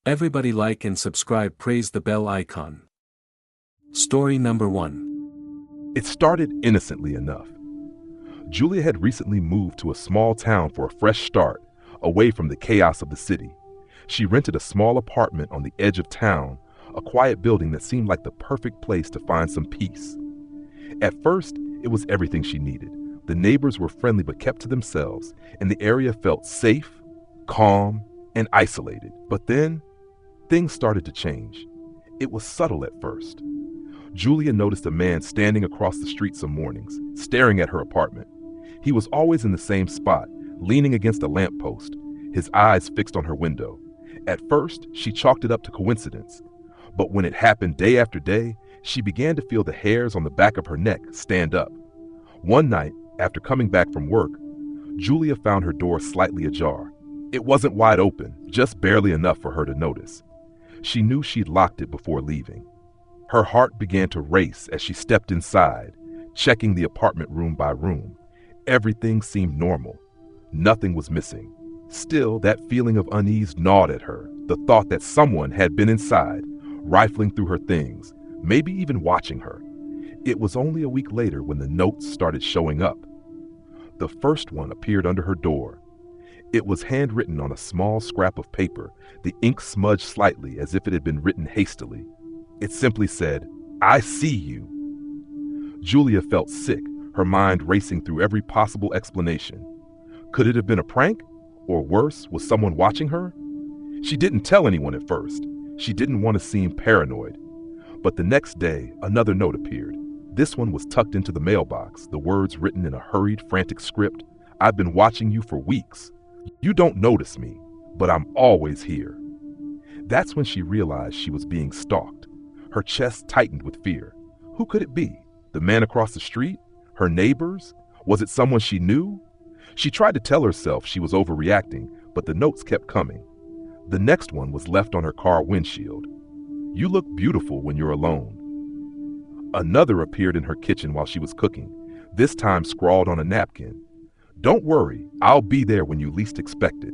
Everybody like and subscribe, praise the bell icon. Story number 1. It started innocently enough. Julia had recently moved to a small town for a fresh start, away from the chaos of the city. She rented a small apartment on the edge of town, a quiet building that seemed like the perfect place to find some peace. At first, it was everything she needed. The neighbors were friendly but kept to themselves, and the area felt safe, calm, and isolated. But then, things started to change. It was subtle at first. Julia noticed a man standing across the street some mornings, staring at her apartment. He was always in the same spot, leaning against a lamppost, his eyes fixed on her window. At first, she chalked it up to coincidence. But when it happened day after day, she began to feel the hairs on the back of her neck stand up. One night, after coming back from work, Julia found her door slightly ajar. It wasn't wide open, just barely enough for her to notice. She knew she'd locked it before leaving. Her heart began to race as she stepped inside, checking the apartment room by room. Everything seemed normal. Nothing was missing. Still, that feeling of unease gnawed at her, the thought that someone had been inside, rifling through her things, maybe even watching her. It was only a week later when the notes started showing up. The first one appeared under her door. It was handwritten on a small scrap of paper, the ink smudged slightly as if it had been written hastily. It simply said, "I see you." Julia felt sick, her mind racing through every possible explanation. Could it have been a prank? Or worse, was someone watching her? She didn't tell anyone at first. She didn't want to seem paranoid. But the next day, another note appeared. This one was tucked into the mailbox, the words written in a hurried, frantic script. "I've been watching you for weeks. You don't notice me, but I'm always here." That's when she realized she was being stalked. Her chest tightened with fear. Who could it be? The man across the street? Her neighbors? Was it someone she knew? She tried to tell herself she was overreacting, but the notes kept coming. The next one was left on her car windshield. "You look beautiful when you're alone." Another appeared in her kitchen while she was cooking, this time scrawled on a napkin. "Don't worry, I'll be there when you least expect it."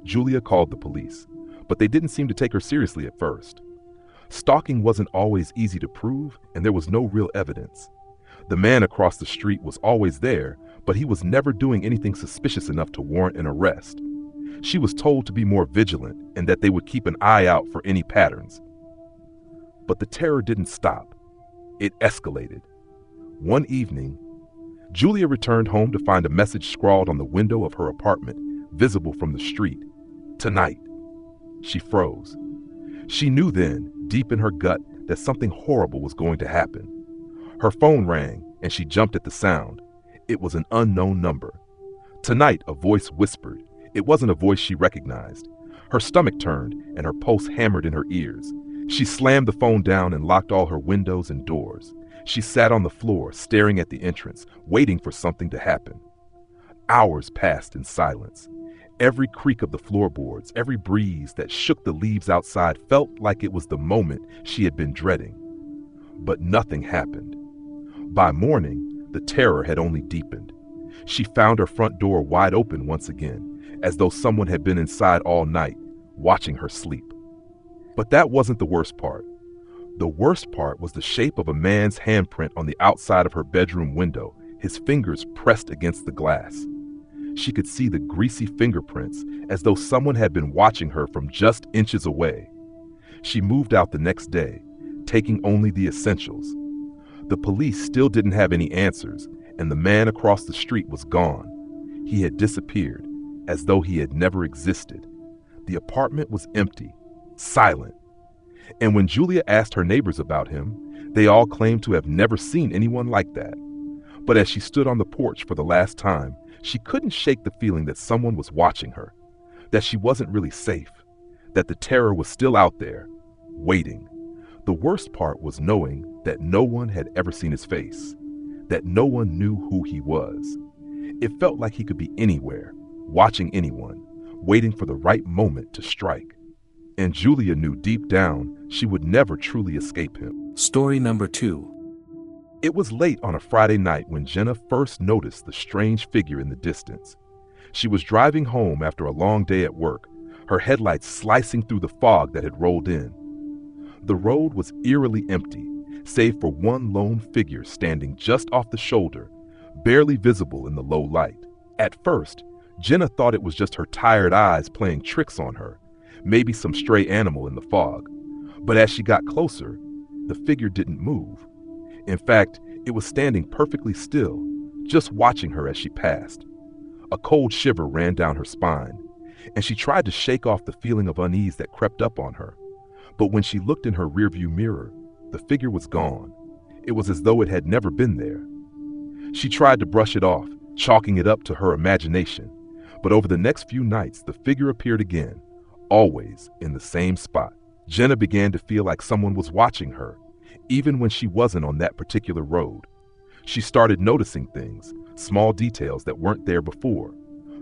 Julia called the police, but they didn't seem to take her seriously at first. Stalking wasn't always easy to prove, and there was no real evidence. The man across the street was always there, but he was never doing anything suspicious enough to warrant an arrest. She was told to be more vigilant and that they would keep an eye out for any patterns. But the terror didn't stop. It escalated. One evening, Julia returned home to find a message scrawled on the window of her apartment, visible from the street. "Tonight." She froze. She knew then, deep in her gut, that something horrible was going to happen. Her phone rang, and she jumped at the sound. It was an unknown number. "Tonight," a voice whispered. It wasn't a voice she recognized. Her stomach turned, and her pulse hammered in her ears. She slammed the phone down and locked all her windows and doors. She sat on the floor, staring at the entrance, waiting for something to happen. Hours passed in silence. Every creak of the floorboards, every breeze that shook the leaves outside felt like it was the moment she had been dreading. But nothing happened. By morning, the terror had only deepened. She found her front door wide open once again, as though someone had been inside all night, watching her sleep. But that wasn't the worst part. The worst part was the shape of a man's handprint on the outside of her bedroom window, his fingers pressed against the glass. She could see the greasy fingerprints, as though someone had been watching her from just inches away. She moved out the next day, taking only the essentials. The police still didn't have any answers, and the man across the street was gone. He had disappeared, as though he had never existed. The apartment was empty, silent. And when Julia asked her neighbors about him, they all claimed to have never seen anyone like that. But as she stood on the porch for the last time, she couldn't shake the feeling that someone was watching her, that she wasn't really safe, that the terror was still out there, waiting. The worst part was knowing that no one had ever seen his face, that no one knew who he was. It felt like he could be anywhere, watching anyone, waiting for the right moment to strike. And Julia knew deep down she would never truly escape him. Story number 2. It was late on a Friday night when Jenna first noticed the strange figure in the distance. She was driving home after a long day at work. her headlights slicing through the fog that had rolled in. The road was eerily empty, save for one lone figure standing just off the shoulder, barely visible in the low light. At first, Jenna thought it was just her tired eyes playing tricks on her, maybe some stray animal in the fog. But as she got closer, the figure didn't move. In fact, it was standing perfectly still, just watching her as she passed. A cold shiver ran down her spine, and she tried to shake off the feeling of unease that crept up on her. But when she looked in her rearview mirror, the figure was gone. It was as though it had never been there. She tried to brush it off, chalking it up to her imagination. But over the next few nights, the figure appeared again, always in the same spot. Jenna began to feel like someone was watching her, even when she wasn't on that particular road. She started noticing things, small details that weren't there before.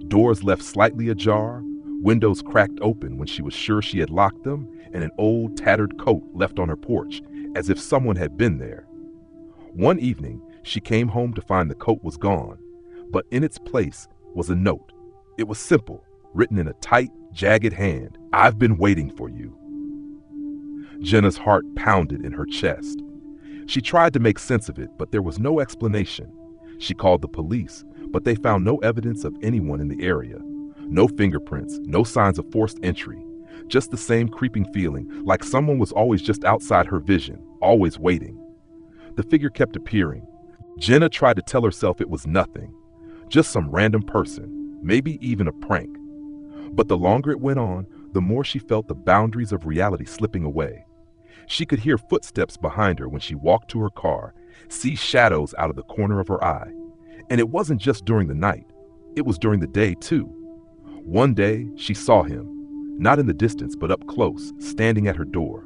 Doors left slightly ajar, windows cracked open when she was sure she had locked them, and an old tattered coat left on her porch, as if someone had been there. One evening, she came home to find the coat was gone, but in its place was a note. It was simple, written in a tight, jagged hand. "I've been waiting for you." Jenna's heart pounded in her chest. She tried to make sense of it, but there was no explanation. She called the police, but they found no evidence of anyone in the area. No fingerprints, no signs of forced entry. Just the same creeping feeling, like someone was always just outside her vision, always waiting. The figure kept appearing. Jenna tried to tell herself it was nothing, just some random person, maybe even a prank. But the longer it went on, the more she felt the boundaries of reality slipping away. She could hear footsteps behind her when she walked to her car, see shadows out of the corner of her eye. And it wasn't just during the night, it was during the day too. One day, she saw him, not in the distance but up close, standing at her door.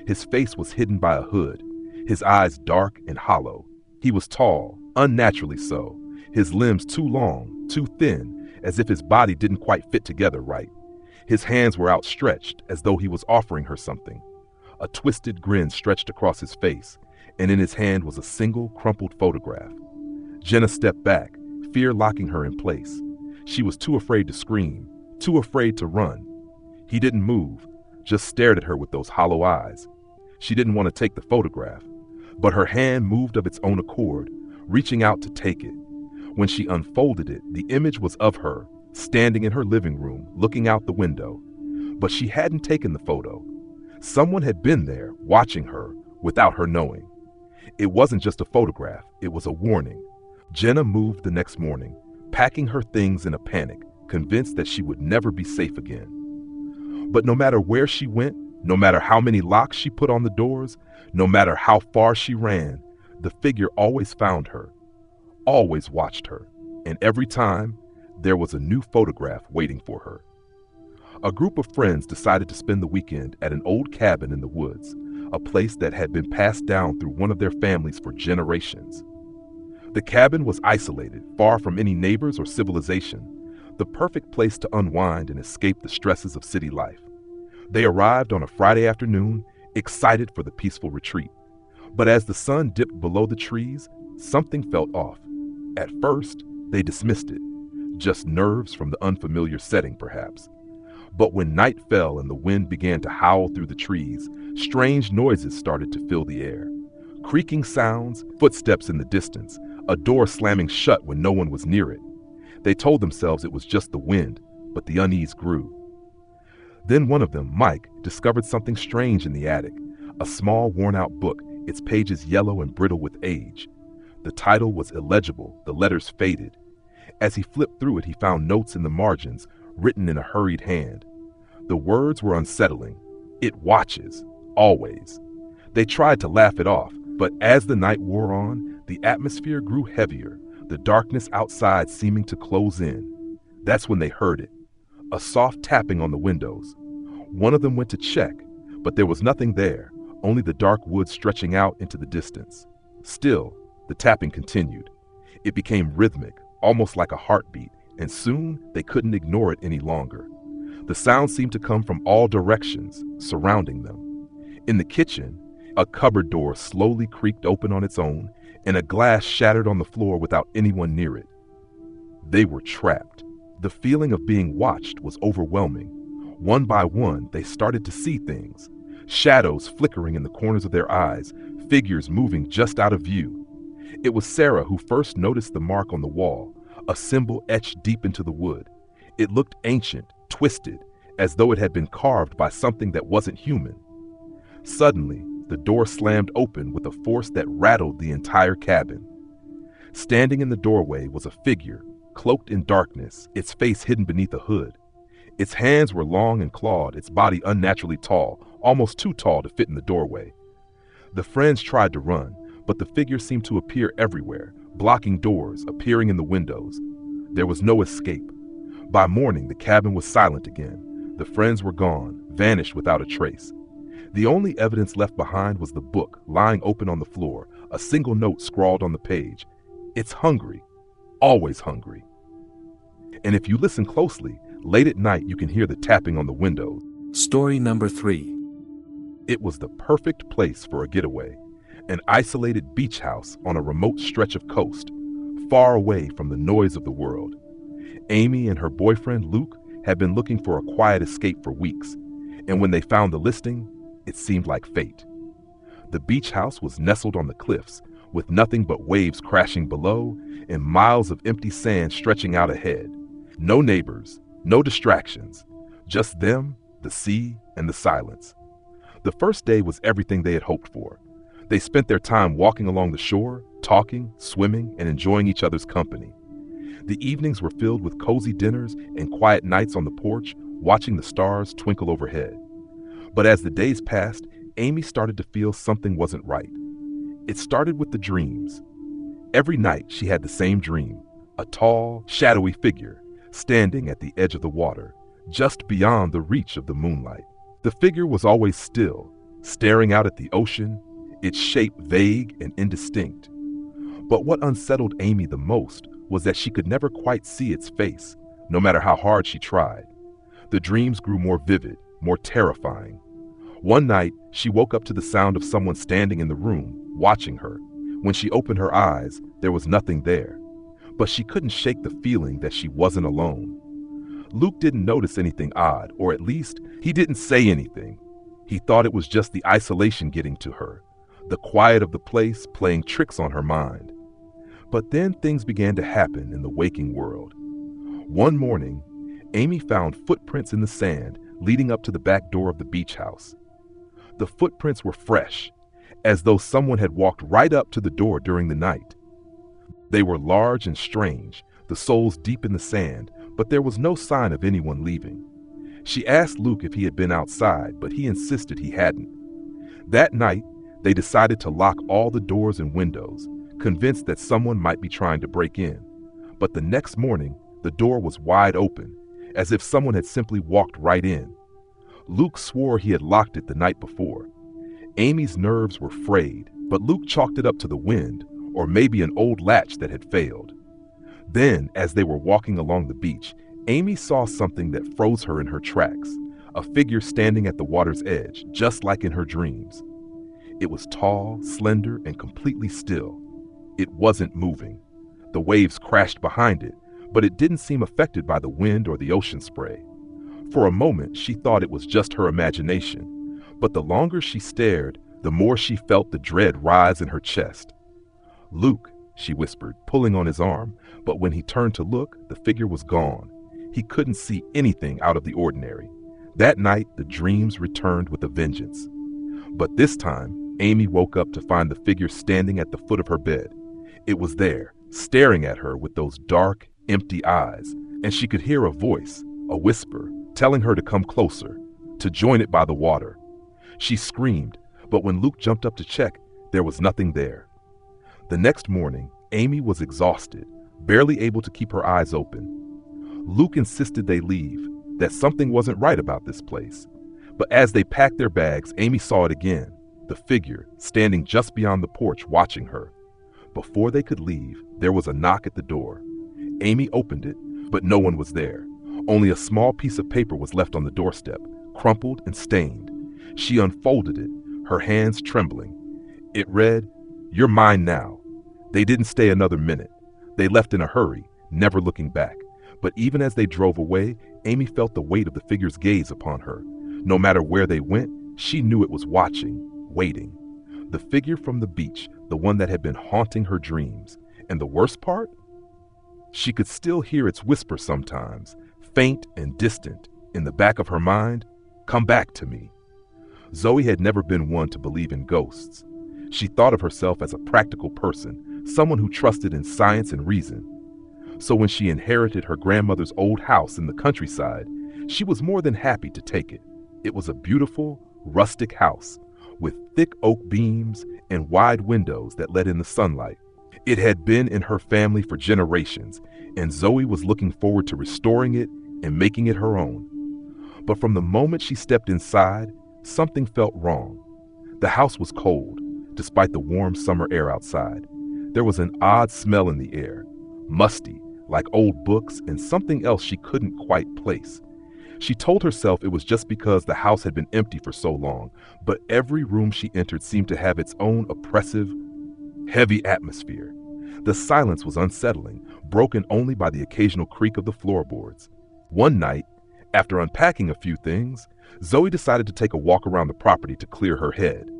His face was hidden by a hood, his eyes dark and hollow. He was tall, unnaturally so, his limbs too long, too thin, as if his body didn't quite fit together right. His hands were outstretched, as though he was offering her something. A twisted grin stretched across his face, and in his hand was a single, crumpled photograph. Jenna stepped back, fear locking her in place. She was too afraid to scream, too afraid to run. He didn't move, just stared at her with those hollow eyes. She didn't want to take the photograph, but her hand moved of its own accord, reaching out to take it. When she unfolded it, the image was of her, standing in her living room, looking out the window. But she hadn't taken the photo. Someone had been there, watching her, without her knowing. It wasn't just a photograph, it was a warning. Jenna moved the next morning, packing her things in a panic, convinced that she would never be safe again. But no matter where she went, no matter how many locks she put on the doors, no matter how far she ran, the figure always found her, always watched her, and every time, there was a new photograph waiting for her. A group of friends decided to spend the weekend at an old cabin in the woods, a place that had been passed down through one of their families for generations. The cabin was isolated, far from any neighbors or civilization, the perfect place to unwind and escape the stresses of city life. They arrived on a Friday afternoon, excited for the peaceful retreat. But as the sun dipped below the trees, something felt off. At first, they dismissed it, just nerves from the unfamiliar setting perhaps. But when night fell and the wind began to howl through the trees, strange noises started to fill the air. Creaking sounds, footsteps in the distance, a door slamming shut when no one was near it. They told themselves it was just the wind, but the unease grew. Then one of them, Mike, discovered something strange in the attic, a small worn-out book, its pages yellow and brittle with age. The title was illegible, the letters faded. As he flipped through it, he found notes in the margins, written in a hurried hand. The words were unsettling. It watches, always. They tried to laugh it off, but as the night wore on, the atmosphere grew heavier, the darkness outside seeming to close in. That's when they heard it, a soft tapping on the windows. One of them went to check, but there was nothing there, only the dark woods stretching out into the distance. Still, the tapping continued. It became rhythmic, almost like a heartbeat, and soon they couldn't ignore it any longer. The sound seemed to come from all directions, surrounding them. In the kitchen, a cupboard door slowly creaked open on its own, and a glass shattered on the floor without anyone near it. They were trapped. The feeling of being watched was overwhelming. One by one, they started to see things. Shadows flickering in the corners of their eyes, figures moving just out of view. It was Sarah who first noticed the mark on the wall, a symbol etched deep into the wood. It looked ancient, twisted, as though it had been carved by something that wasn't human. Suddenly, the door slammed open with a force that rattled the entire cabin. Standing in the doorway was a figure, cloaked in darkness, its face hidden beneath a hood. Its hands were long and clawed, its body unnaturally tall, almost too tall to fit in the doorway. The friends tried to run, but the figure seemed to appear everywhere, blocking doors, appearing in the windows. There was no escape. By morning, the cabin was silent again. The friends were gone, vanished without a trace. The only evidence left behind was the book, lying open on the floor, a single note scrawled on the page. It's hungry, always hungry. And if you listen closely, late at night you can hear the tapping on the windows. Story number 3. It was the perfect place for a getaway, an isolated beach house on a remote stretch of coast, far away from the noise of the world. Amy and her boyfriend Luke had been looking for a quiet escape for weeks, and when they found the listing, it seemed like fate. The beach house was nestled on the cliffs, with nothing but waves crashing below and miles of empty sand stretching out ahead. No neighbors, no distractions, just them, the sea, and the silence. The first day was everything they had hoped for. They spent their time walking along the shore, talking, swimming, and enjoying each other's company. The evenings were filled with cozy dinners and quiet nights on the porch, watching the stars twinkle overhead. But as the days passed, Amy started to feel something wasn't right. It started with the dreams. Every night she had the same dream, a tall, shadowy figure standing at the edge of the water, just beyond the reach of the moonlight. The figure was always still, staring out at the ocean, its shape vague and indistinct. But what unsettled Amy the most was that she could never quite see its face, no matter how hard she tried. The dreams grew more vivid, more terrifying. One night, she woke up to the sound of someone standing in the room, watching her. When she opened her eyes, there was nothing there. But she couldn't shake the feeling that she wasn't alone. Luke didn't notice anything odd, or at least, he didn't say anything. He thought it was just the isolation getting to her, the quiet of the place playing tricks on her mind. But then things began to happen in the waking world. One morning, Amy found footprints in the sand leading up to the back door of the beach house. The footprints were fresh, as though someone had walked right up to the door during the night. They were large and strange, the soles deep in the sand, but there was no sign of anyone leaving. She asked Luke if he had been outside, but he insisted he hadn't. That night, they decided to lock all the doors and windows, convinced that someone might be trying to break in. But the next morning, the door was wide open, as if someone had simply walked right in. Luke swore he had locked it the night before. Amy's nerves were frayed, but Luke chalked it up to the wind, or maybe an old latch that had failed. Then, as they were walking along the beach, Amy saw something that froze her in her tracks, a figure standing at the water's edge, just like in her dreams. It was tall, slender, and completely still. It wasn't moving. The waves crashed behind it, but it didn't seem affected by the wind or the ocean spray. For a moment, she thought it was just her imagination, but the longer she stared, the more she felt the dread rise in her chest. "Luke," she whispered, pulling on his arm, but when he turned to look, the figure was gone. He couldn't see anything out of the ordinary. That night, the dreams returned with a vengeance. But this time, Amy woke up to find the figure standing at the foot of her bed. It was there, staring at her with those dark, empty eyes, and she could hear a voice, a whisper, telling her to come closer, to join it by the water. She screamed, but when Luke jumped up to check, there was nothing there. The next morning, Amy was exhausted, barely able to keep her eyes open. Luke insisted they leave, that something wasn't right about this place. But as they packed their bags, Amy saw it again, the figure standing just beyond the porch watching her. Before they could leave, there was a knock at the door. Amy opened it, but no one was there. Only a small piece of paper was left on the doorstep, crumpled and stained. She unfolded it, her hands trembling. It read, "You're mine now." They didn't stay another minute. They left in a hurry, never looking back. But even as they drove away, Amy felt the weight of the figure's gaze upon her. No matter where they went, she knew it was watching, waiting. The figure from the beach, the one that had been haunting her dreams. And the worst part? She could still hear its whisper sometimes, faint and distant, in the back of her mind, "Come back to me." Zoe had never been one to believe in ghosts. She thought of herself as a practical person, someone who trusted in science and reason. So when she inherited her grandmother's old house in the countryside, she was more than happy to take it. It was a beautiful, rustic house with thick oak beams and wide windows that let in the sunlight. It had been in her family for generations, and Zoe was looking forward to restoring it and making it her own. But from the moment she stepped inside, something felt wrong. The house was cold, despite the warm summer air outside. There was an odd smell in the air, musty, like old books and something else she couldn't quite place. She told herself it was just because the house had been empty for so long, but every room she entered seemed to have its own oppressive, heavy atmosphere. The silence was unsettling, broken only by the occasional creak of the floorboards. One night, after unpacking a few things, Zoe decided to take a walk around the property to clear her head.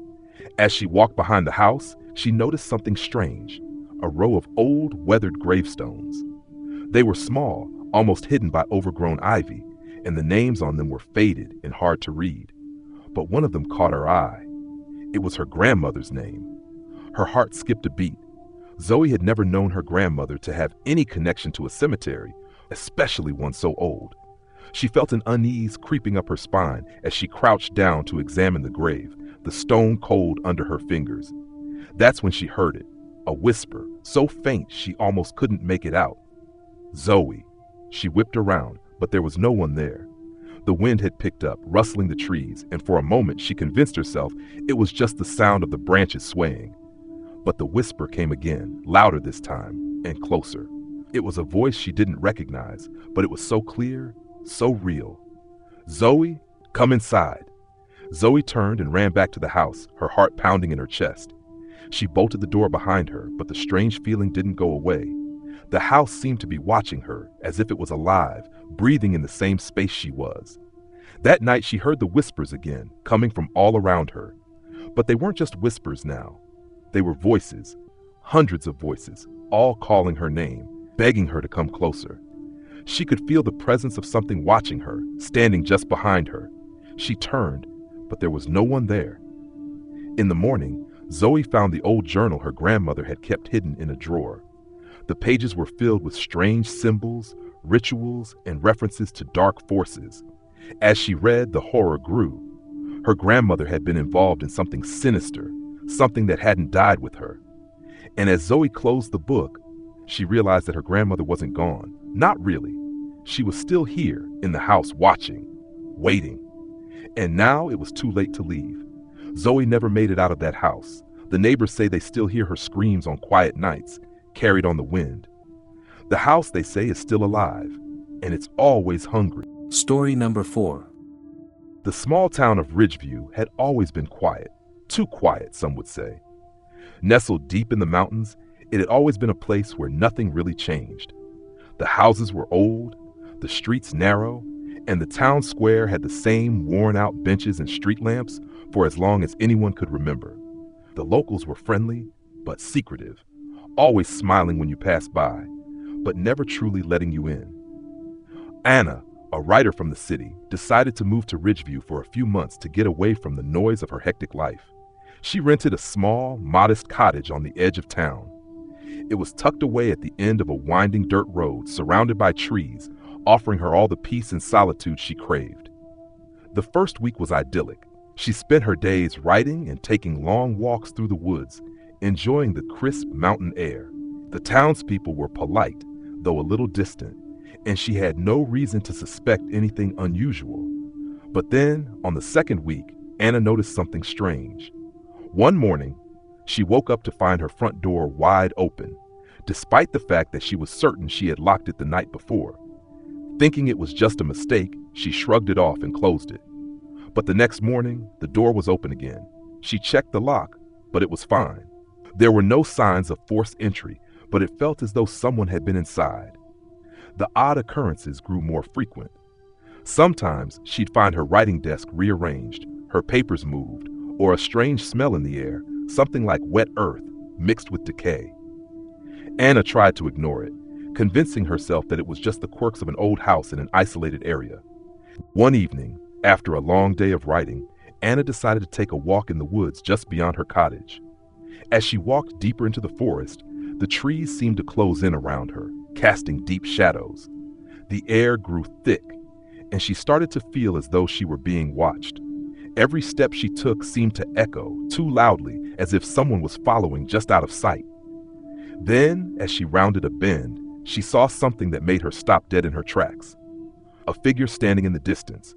As she walked behind the house, she noticed something strange, a row of old, weathered gravestones. They were small, almost hidden by overgrown ivy, and the names on them were faded and hard to read. But one of them caught her eye. It was her grandmother's name. Her heart skipped a beat. Zoe had never known her grandmother to have any connection to a cemetery, especially one so old. She felt an unease creeping up her spine as she crouched down to examine the grave, the stone cold under her fingers. That's when she heard it, a whisper, so faint she almost couldn't make it out. "Zoe." She whipped around, but there was no one there. The wind had picked up, rustling the trees, and for a moment she convinced herself it was just the sound of the branches swaying. But the whisper came again, louder this time, and closer. It was a voice she didn't recognize, but it was so clear, so real. "Zoe, come inside." Zoe turned and ran back to the house, her heart pounding in her chest. She bolted the door behind her, but the strange feeling didn't go away. The house seemed to be watching her, as if it was alive, breathing in the same space she was. That night she heard the whispers again, coming from all around her. But they weren't just whispers now. They were voices, hundreds of voices, all calling her name, begging her to come closer. She could feel the presence of something watching her, standing just behind her. She turned, but there was no one there. In the morning, Zoe found the old journal her grandmother had kept hidden in a drawer. The pages were filled with strange symbols, rituals, and references to dark forces. As she read, the horror grew. Her grandmother had been involved in something sinister, something that hadn't died with her. And as Zoe closed the book, she realized that her grandmother wasn't gone. Not really. She was still here in the house watching, waiting. And now it was too late to leave. Zoe never made it out of that house. The neighbors say they still hear her screams on quiet nights, carried on the wind. The house, they say, is still alive, and it's always hungry. Story number 4. The small town of Ridgeview had always been quiet, too quiet, some would say. Nestled deep in the mountains, it had always been a place where nothing really changed. The houses were old, the streets narrow, and the town square had the same worn-out benches and street lamps for as long as anyone could remember. The locals were friendly, but secretive, always smiling when you passed by, but never truly letting you in. Anna, a writer from the city, decided to move to Ridgeview for a few months to get away from the noise of her hectic life. She rented a small, modest cottage on the edge of town. It was tucked away at the end of a winding dirt road, surrounded by trees, offering her all the peace and solitude she craved. The first week was idyllic. She spent her days writing and taking long walks through the woods, enjoying the crisp mountain air. The townspeople were polite, though a little distant, and she had no reason to suspect anything unusual. But then, on the second week, Anna noticed something strange. One morning, she woke up to find her front door wide open, despite the fact that she was certain she had locked it the night before. Thinking it was just a mistake, she shrugged it off and closed it. But the next morning, the door was open again. She checked the lock, but it was fine. There were no signs of forced entry, but it felt as though someone had been inside. The odd occurrences grew more frequent. Sometimes she'd find her writing desk rearranged, her papers moved, or a strange smell in the air, something like wet earth mixed with decay. Anna tried to ignore it, convincing herself that it was just the quirks of an old house in an isolated area. One evening, after a long day of writing, Anna decided to take a walk in the woods just beyond her cottage. As she walked deeper into the forest, the trees seemed to close in around her, casting deep shadows. The air grew thick, and she started to feel as though she were being watched. Every step she took seemed to echo too loudly, as if someone was following just out of sight. Then, as she rounded a bend, she saw something that made her stop dead in her tracks. A figure standing in the distance,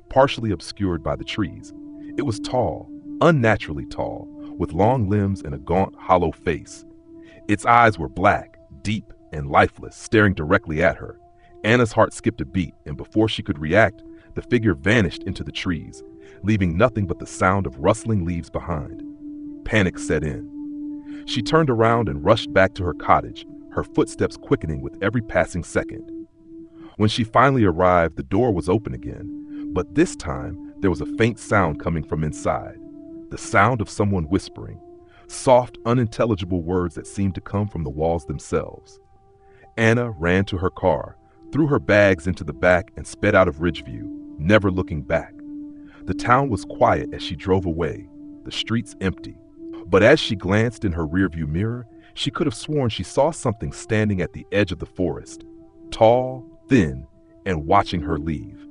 partially obscured by the trees. It was tall, unnaturally tall, with long limbs and a gaunt, hollow face. Its eyes were black, deep, and lifeless, staring directly at her. Anna's heart skipped a beat, and before she could react, the figure vanished into the trees, leaving nothing but the sound of rustling leaves behind. Panic set in. She turned around and rushed back to her cottage, her footsteps quickening with every passing second. When she finally arrived, the door was open again, but this time there was a faint sound coming from inside, the sound of someone whispering, soft, unintelligible words that seemed to come from the walls themselves. Anna ran to her car, threw her bags into the back, and sped out of Ridgeview, never looking back. The town was quiet as she drove away, the streets empty. But as she glanced in her rearview mirror, she could have sworn she saw something standing at the edge of the forest, tall, thin, and watching her leave.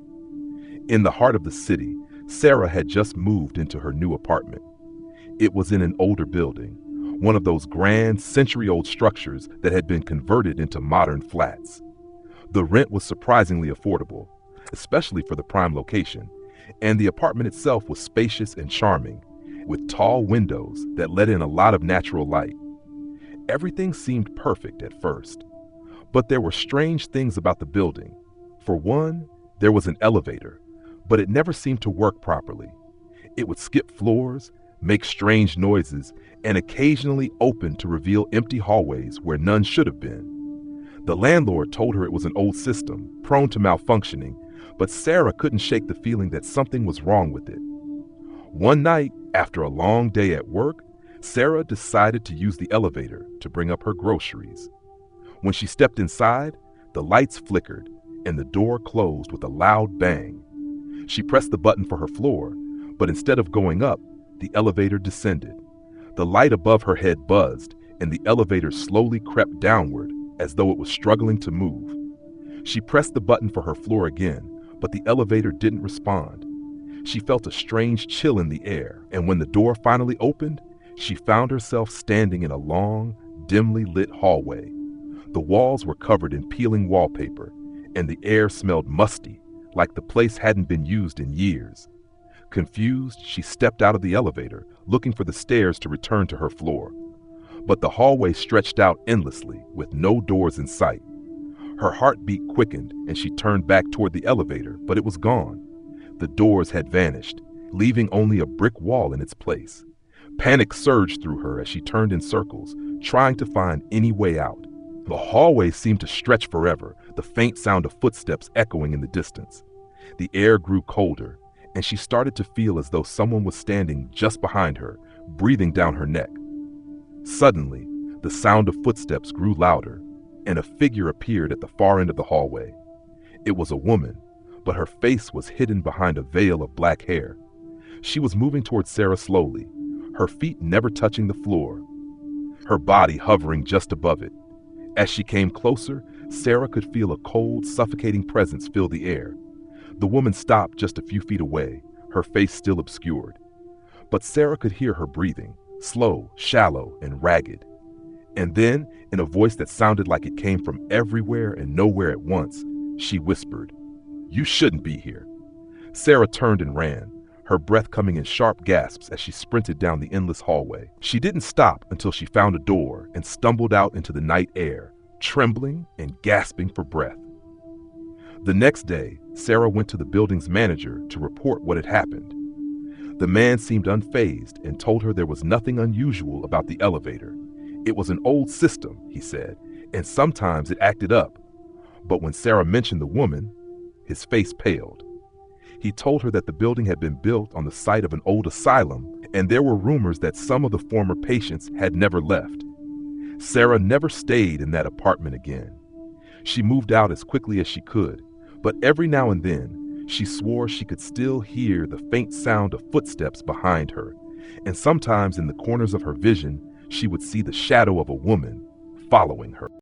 In the heart of the city, Sarah had just moved into her new apartment. It was in an older building, one of those grand, century-old structures that had been converted into modern flats. The rent was surprisingly affordable, especially for the prime location, and the apartment itself was spacious and charming, with tall windows that let in a lot of natural light. Everything seemed perfect at first, but there were strange things about the building. For one, there was an elevator, but it never seemed to work properly. It would skip floors, make strange noises, and occasionally open to reveal empty hallways where none should have been. The landlord told her it was an old system, prone to malfunctioning, but Sarah couldn't shake the feeling that something was wrong with it. One night, after a long day at work, Sarah decided to use the elevator to bring up her groceries. When she stepped inside, the lights flickered and the door closed with a loud bang. She pressed the button for her floor, but instead of going up, the elevator descended. The light above her head buzzed, and the elevator slowly crept downward as though it was struggling to move. She pressed the button for her floor again, but the elevator didn't respond. She felt a strange chill in the air, and when the door finally opened, she found herself standing in a long, dimly lit hallway. The walls were covered in peeling wallpaper, and the air smelled musty, like the place hadn't been used in years. Confused, she stepped out of the elevator, looking for the stairs to return to her floor. But the hallway stretched out endlessly, with no doors in sight. Her heartbeat quickened, and she turned back toward the elevator, but it was gone. The doors had vanished, leaving only a brick wall in its place. Panic surged through her as she turned in circles, trying to find any way out. The hallway seemed to stretch forever, the faint sound of footsteps echoing in the distance. The air grew colder, and she started to feel as though someone was standing just behind her, breathing down her neck. Suddenly, the sound of footsteps grew louder, and a figure appeared at the far end of the hallway. It was a woman, but her face was hidden behind a veil of black hair. She was moving towards Sarah slowly, her feet never touching the floor, her body hovering just above it. As she came closer, Sarah could feel a cold, suffocating presence fill the air. The woman stopped just a few feet away, her face still obscured. But Sarah could hear her breathing, slow, shallow, and ragged. And then, in a voice that sounded like it came from everywhere and nowhere at once, she whispered, "You shouldn't be here." Sarah turned and ran, her breath coming in sharp gasps as she sprinted down the endless hallway. She didn't stop until she found a door and stumbled out into the night air, trembling and gasping for breath. The next day, Sarah went to the building's manager to report what had happened. The man seemed unfazed and told her there was nothing unusual about the elevator. It was an old system, he said, and sometimes it acted up. But when Sarah mentioned the woman, his face paled. He told her that the building had been built on the site of an old asylum, and there were rumors that some of the former patients had never left. Sarah never stayed in that apartment again. She moved out as quickly as she could, but every now and then, she swore she could still hear the faint sound of footsteps behind her, and sometimes in the corners of her vision, she would see the shadow of a woman following her.